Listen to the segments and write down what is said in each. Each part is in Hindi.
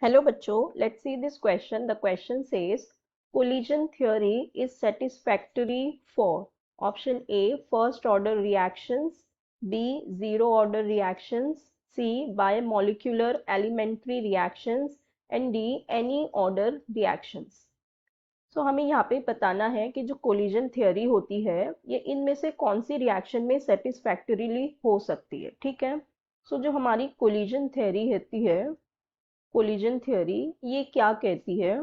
Hello bachcho, let's see this question. The question says collision theory is satisfactory for option A first order reactions, B zero order reactions, C bimolecular elementary reactions and D any order reactions. So हमें यहाँ पे बताना है कि जो कोलिजन थ्योरी होती है ये इनमें से कौन सी रिएक्शन में सेटिस्फैक्टरीली हो सकती है। ठीक है, सो जो हमारी कोलिजन थ्योरी होती है, कोलिजन थ्योरी ये क्या कहती है?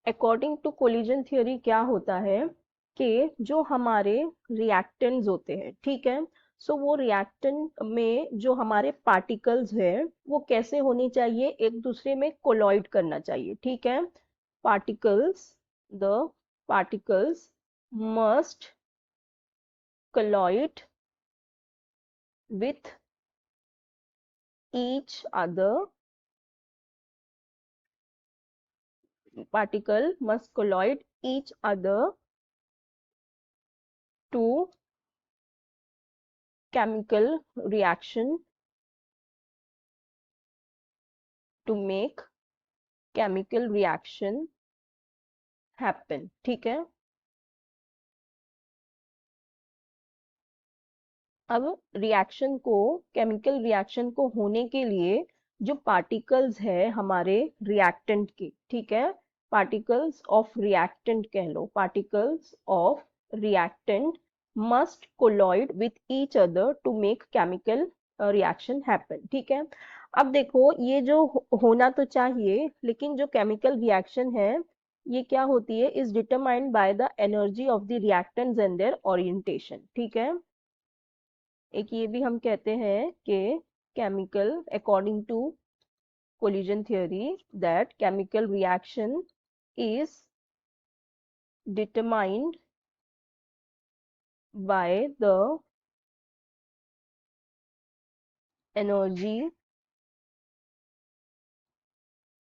अकॉर्डिंग टू कोलिजन थ्योरी क्या होता है कि जो हमारे रिएक्टेंट्स होते हैं, ठीक है, सो वो रिएक्टेंट में जो हमारे पार्टिकल्स है वो कैसे होने चाहिए, एक दूसरे में कोलॉइड करना चाहिए। ठीक है, particles, the particles must colloid with each other, particle must colloid each other to chemical reaction, to make chemical reaction happen। ठीक है, अब रिएक्शन को, केमिकल रिएक्शन को होने के लिए जो पार्टिकल्स है हमारे रिएक्टेंट के, ठीक है, पार्टिकल्स ऑफ रिएक्टेंट कह लो, particles of reactant must collide with each other to make chemical reaction happen. ठीक है, अब देखो ये जो होना तो चाहिए, लेकिन जो केमिकल रिएक्शन है ये क्या होती है, is determined by the energy of the reactants and their orientation. ठीक है, एक ये भी हम कहते हैं कि chemical, according to collision theory, that chemical reaction is determined by the energy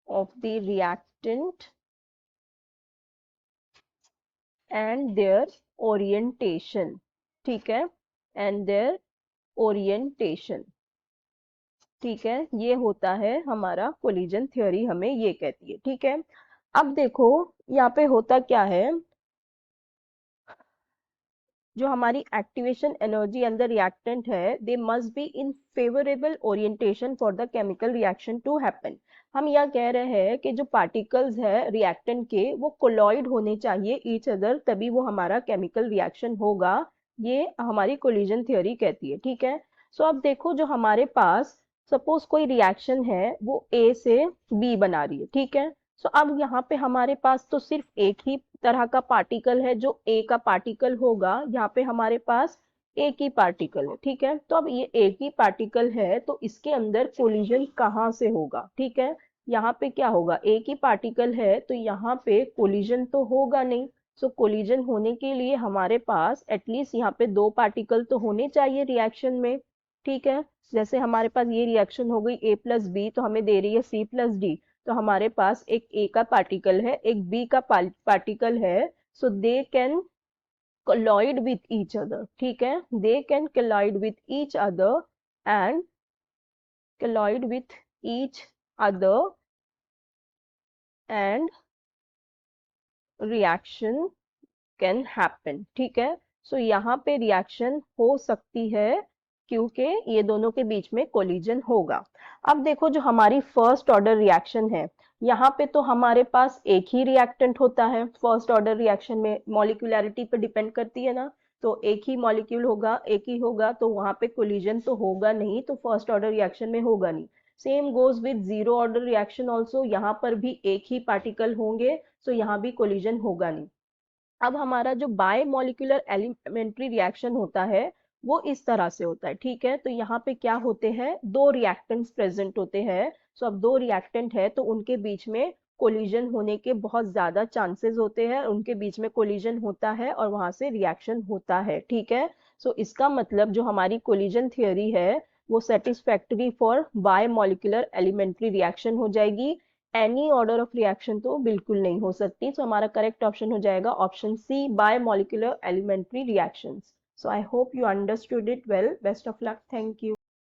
of the reactant and their orientation। ठीक है, and their orientation। ठीक है, ये होता है हमारा कोलिजन थ्योरी, हमें ये कहती है। ठीक है, अब देखो यहाँ पे होता क्या है, जो हमारी एक्टिवेशन एनर्जी अंदर रिएक्टेंट है, they must be in favourable orientation for the chemical reaction to happen. हम यह कह रहे हैं कि जो पार्टिकल्स है रिएक्टेंट के वो कोलॉइड होने चाहिए ईच अदर, तभी वो हमारा केमिकल रिएक्शन होगा, ये हमारी कोलिजन थ्योरी कहती है। ठीक है, सो अब देखो जो हमारे पास सपोज कोई रिएक्शन है वो ए से बी बना रही है। ठीक है, सो अब यहाँ पे हमारे पास तो सिर्फ एक ही तरह का पार्टिकल है जो ए का पार्टिकल होगा, यहाँ पे हमारे पास एक ही पार्टिकल है। ठीक है, तो अब ये एक ही पार्टिकल है तो इसके अंदर कोलिजन कहाँ से होगा? ठीक है, यहाँ पे क्या होगा, एक ही पार्टिकल है तो यहाँ पे कोलिजन तो होगा नहीं। सो कोलिजन होने के लिए हमारे पास एटलीस्ट यहाँ पे दो पार्टिकल तो होने चाहिए रिएक्शन में। ठीक है, जैसे हमारे पास ये रिएक्शन हो गई ए प्लस बी, तो हमें दे रही है सी प्लस डी, तो हमारे पास एक ए का पार्टिकल है, एक बी का पार्टिकल है, so they can colloid with each other। ठीक है, they can collide with each other and collide with each other and reaction can happen। ठीक है, सो यहाँ पे रिएक्शन हो सकती है क्योंकि ये दोनों के बीच में कोलिजन होगा। अब देखो जो हमारी फर्स्ट ऑर्डर रिएक्शन है, यहाँ पे तो हमारे पास एक ही रिएक्टेंट होता है। फर्स्ट ऑर्डर रिएक्शन में मॉलिक्यूलैरिटी पे डिपेंड करती है ना, तो एक ही मॉलिक्यूल होगा, एक ही होगा, तो वहां पे कोलिजन तो होगा नहीं, तो फर्स्ट ऑर्डर रिएक्शन में होगा नहीं। Same goes with zero order reaction also, यहाँ पर भी एक ही पार्टिकल होंगे, तो यहाँ भी कोलिजन होगा नहीं। अब हमारा जो बाय मॉलिक्यूलर एलिमेंट्री रिएक्शन होता है वो इस तरह से होता है। ठीक है, तो यहाँ पे क्या होते हैं, दो रिएक्टेंट्स प्रेजेंट होते हैं। सो अब दो रिएक्टेंट है तो उनके बीच में कोलिजन होने के बहुत ज्यादा चांसेस होते हैं, उनके बीच में कोलिजन होता है और वहां से रिएक्शन होता है। ठीक है, सो इसका मतलब जो हमारी कोलिजन थियोरी है वो satisfactory for bimolecular elementary reaction हो जाएगी। एनी ऑर्डर ऑफ रिएक्शन तो बिल्कुल नहीं हो सकती। सो हमारा करेक्ट ऑप्शन हो जाएगा option C, bimolecular elementary reactions. So I hope you understood it well. Best of luck, thank you.